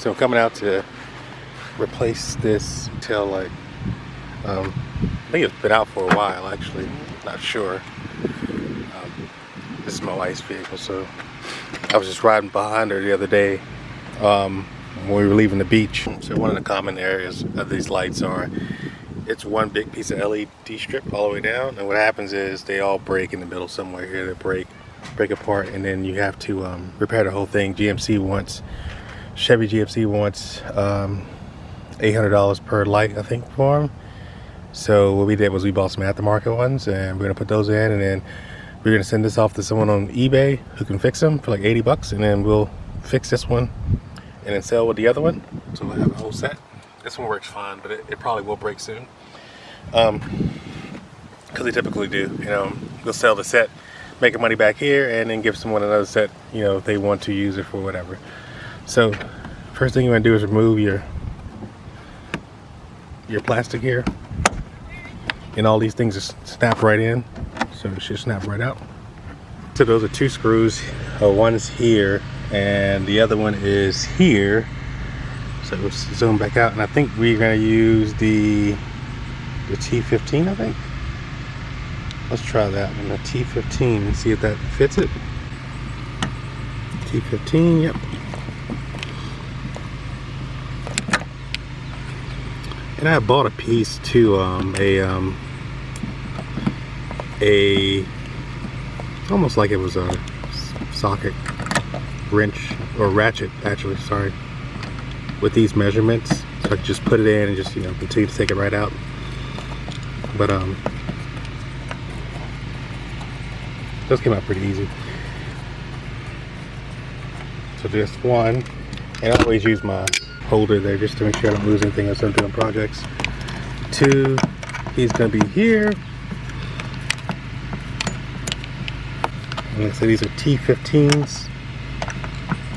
So I'm coming out to replace this tail light. I think it's been out for a while actually, not sure. This is my wife's vehicle, so I was just riding behind her the other day when we were leaving the beach. So one of the common areas of these lights are, it's one big piece of LED strip all the way down, and what happens is they all break in the middle somewhere here. They break apart, and then you have to repair the whole thing. Chevy GMC wants $800 per light, I think, for them. So what we did was we bought some aftermarket ones, and we're gonna put those in, and then we're gonna send this off to someone on eBay who can fix them for like 80 bucks, and then we'll fix this one and then sell with the other one. So we'll have a whole set. This one works fine, but it probably will break soon. Because they typically do, you know, they'll sell the set, make the money back here, and then give someone another set, you know, if they want to use it for whatever. So first thing you want to do is remove your plastic here, and all these things just snap right in, so it should snap right out. So those are two screws. One's here and the other one is here. So let's zoom back out, and I think we're going to use the T15, I think. Let's try that one, the T15, and see if that fits it. T15, yep. And I bought a piece too, almost like it was a socket wrench, or ratchet actually, sorry, with these measurements. So I could just put it in and just, you know, continue to take it right out. But those came out pretty easy. So just one, and I always use my holder there just to make sure I don't lose anything else I'm doing projects. Two, he's gonna be here. And like I said, these are T15s.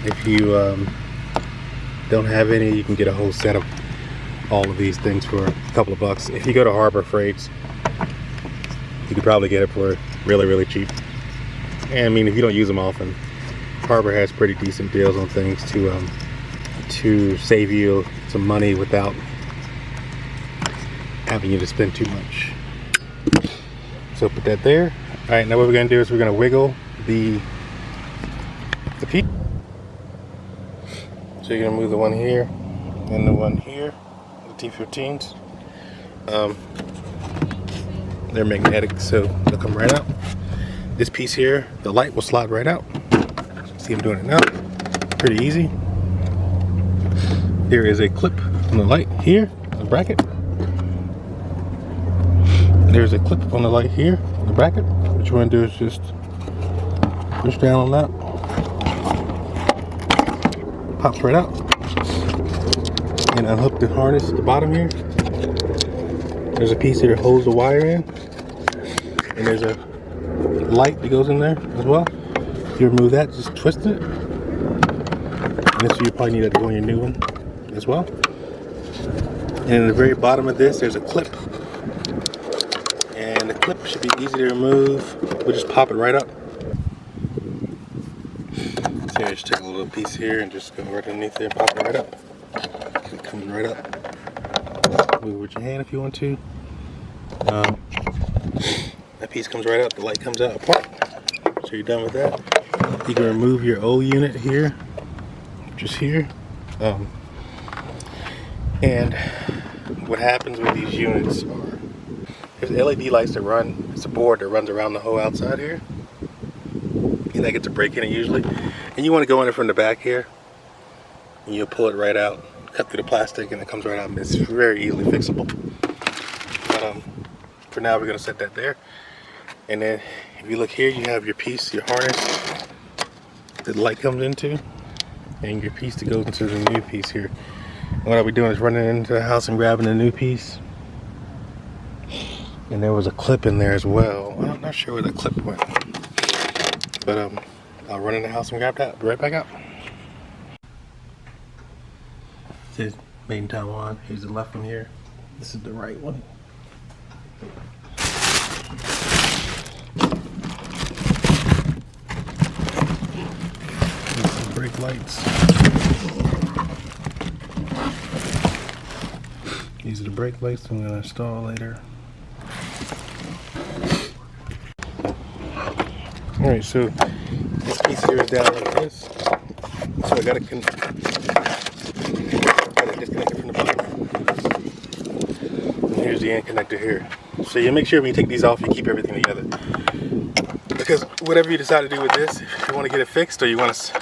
If you don't have any, you can get a whole set of all of these things for a couple of bucks. If you go to Harbor Freights, you could probably get it for really, really cheap. And I mean, if you don't use them often, Harbor has pretty decent deals on things to save you some money without having you to spend too much. So put that there. All right, now what we're gonna do is we're gonna wiggle the piece. So you're gonna move the one here and the one here, the T15s. They're magnetic, so they'll come right out. This piece here, the light will slide right out. See, I'm doing it now. Pretty easy. There is a clip on the light here, the bracket. There's a clip on the light here, on the bracket. What you want to do is just push down on that. Pops right out. And unhook the harness at the bottom here. There's a piece here that holds the wire in. And there's a light that goes in there as well. If you remove that, just twist it. And so you probably need that to go on your new one as well. And at the very bottom of this, there's a clip. And the clip should be easy to remove. We'll just pop it right up. So you just take a little piece here and just go right underneath there and pop it right up. It comes right up. Move with your hand if you want to. That piece comes right out, the light comes out apart. So you're done with that. You can remove your old unit here, just here. And what happens with these units are, there's LED lights that run, it's a board that runs around the whole outside here. And that gets a break in it usually. And you want to go in it from the back here, and you'll pull it right out, cut through the plastic, and it comes right out, and it's very easily fixable. But for now, we're going to set that there. And then if you look here, you have your piece, your harness that the light comes into, and your piece that goes into the new piece here. And what I'll be doing is running into the house and grabbing a new piece. And there was a clip in there as well. I'm not sure where the clip went. But I'll run in the house and grab that. Be right back out. It says made in Taiwan. Here's the left one here. This is the right one. Brake lights. These are the brake lights I'm gonna install later. Alright, so this piece here is down like this. So I gotta disconnect it from the bottom. And here's the end connector here. So you make sure when you take these off, you keep everything together. Because whatever you decide to do with this, if you want to get it fixed or you want to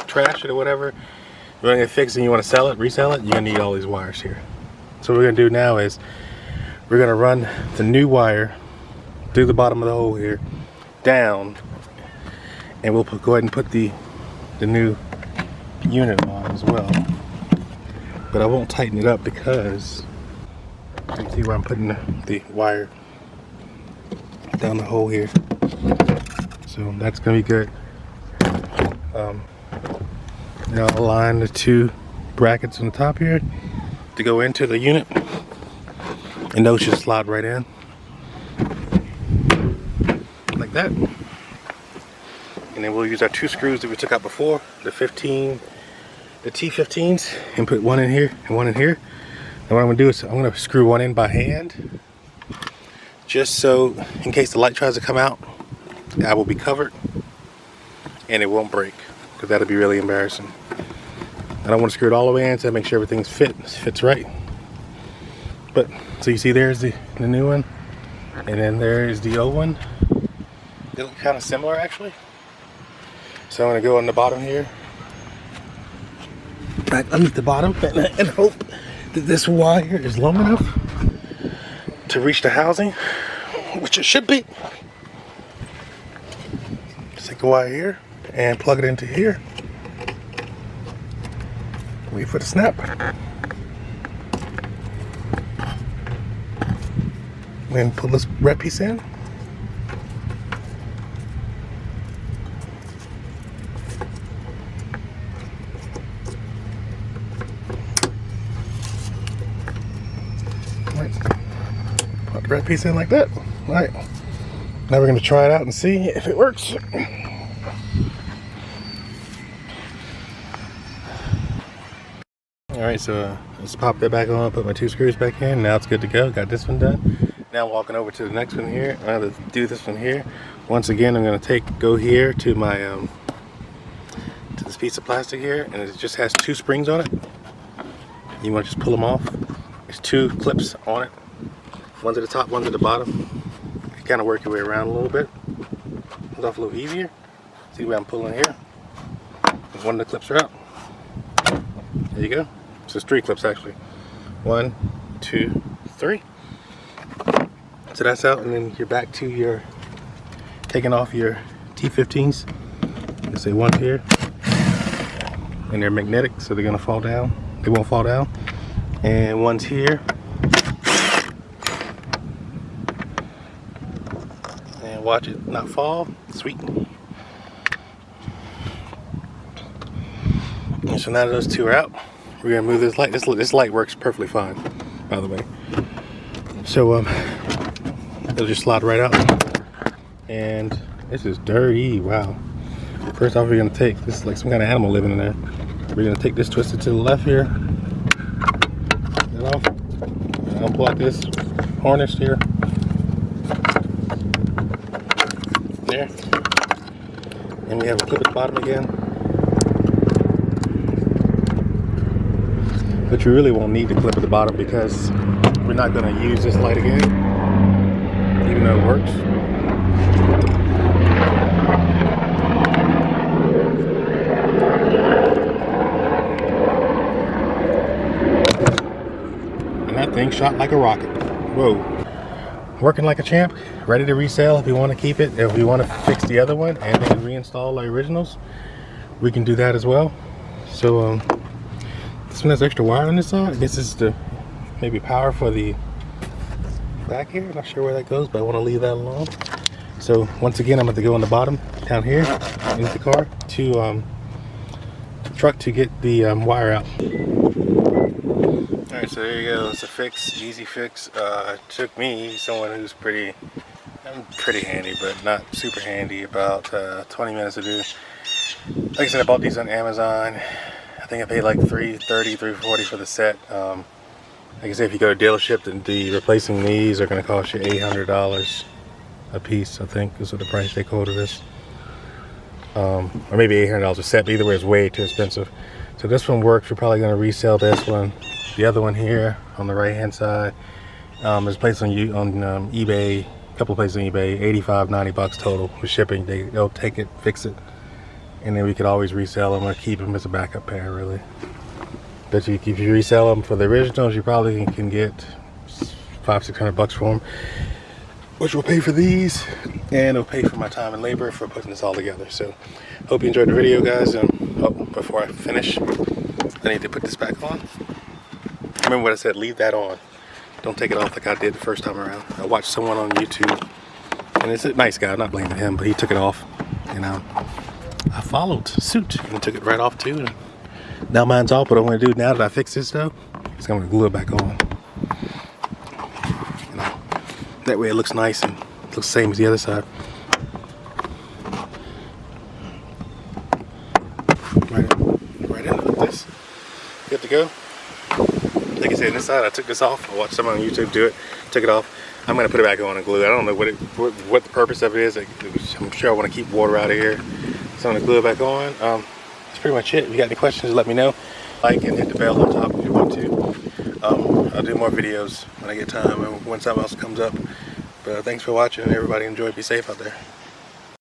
trash it or whatever, you want to get it fixed and you want to sell it, resell it, you're gonna need all these wires here. So what we're gonna do now is we're gonna run the new wire through the bottom of the hole here, down, and we'll go ahead and put the new unit on as well. But I won't tighten it up because you can see where I'm putting the wire down the hole here. So that's gonna be good. Now I'll align the two brackets on the top here to go into the unit, and those should slide right in like that. And then we'll use our two screws that we took out before, the T15s, and put one in here and one in here. And what I'm gonna do is I'm gonna screw one in by hand, just so in case the light tries to come out, I will be covered and it won't break, because that'll be really embarrassing. I don't want to screw it all the way in, so I make sure everything's fits right. But so you see there's the new one, and then there is the old one. They look kind of similar actually. So I'm gonna go on the bottom here, back underneath the bottom, and hope that this wire is long enough to reach the housing, which it should be. Just take the wire here and plug it into here. Wait for the snap. And pull this red piece in. Right. Put the red piece in like that. All right. Now we're going to try it out and see if it works. Alright, so let's pop that back on, put my two screws back in. Now it's good to go. Got this one done. Now I'm walking over to the next one here. I'm going to do this one here. Once again, I'm going to go here to my to this piece of plastic here, and it just has two springs on it. You want to just pull them off. There's two clips on it. One's at the top, one's at the bottom. You kind of work your way around a little bit. It's off a little easier. See where I'm pulling here? One of the clips are out. There you go. So it's three clips actually. 1, 2, 3. So that's out, and then you're back to your taking off your T15s. You say one's here, and they're magnetic, so they're gonna fall down. They won't fall down. And one's here, and watch it not fall. Sweet. And so now those two are out, we're gonna move this light. This light works perfectly fine, by the way. So it'll just slide right out. And this is dirty. Wow. First off, we're gonna take this is like some kind of animal living in there. We're gonna take this twisted to the left here. Get off. And I'll pull out this harness here. There. And we have a clip at the bottom again. But you really won't need the clip at the bottom because we're not going to use this light again, even though it works. And that thing shot like a rocket. Whoa. Working like a champ, ready to resell if you want to keep it. If you want to fix the other one and then reinstall the originals, we can do that as well. So this one has extra wire on this side. This is the maybe power for the back here. Not sure where that goes, but I want to leave that alone. So once again, I'm going to go on the bottom down here into the car to the truck to get the wire out. All right, so there you go. It's a fix, easy fix. It took me, someone who's pretty handy, but not super handy, about 20 minutes to do. Like I said, I bought these on Amazon. I think I paid like $330, $340 for the set. Like I said, if you go to dealership, then the replacing these are going to cost you $800 a piece, I think is what the price they quoted us. Or maybe $800 a set, but either way it's way too expensive. So this one works. We're probably going to resell this one. The other one here on the right hand side is placed on eBay, a couple of places on eBay, $85, $90 total with shipping. They'll take it, fix it, and then we could always resell them or keep them as a backup pair, really. But if you resell them for the originals, you probably can get $500-600 for them, which will pay for these, and it'll pay for my time and labor for putting this all together. So hope you enjoyed the video, guys. And oh, before I finish, I need to put this back on. Remember what I said, leave that on. Don't take it off like I did the first time around. I watched someone on YouTube, and it's a nice guy, I'm not blaming him, but he took it off, and I followed suit and took it right off too. And now mine's off. What I'm going to do now that I fix this though, is I'm going to glue it back on. You know, that way it looks nice and looks the same as the other side. Right in with this. Good to go. Like I said, on this side I took this off. I watched someone on YouTube do it, took it off. I'm going to put it back on and glue it. I don't know what the purpose of it is. I'm sure I want to keep water out of here. So I'm going to glue it back on. That's pretty much it. If you got any questions, let me know. Like and hit the bell on top if you want to. I'll do more videos when I get time and when something else comes up. But thanks for watching, and everybody enjoy. Be safe out there.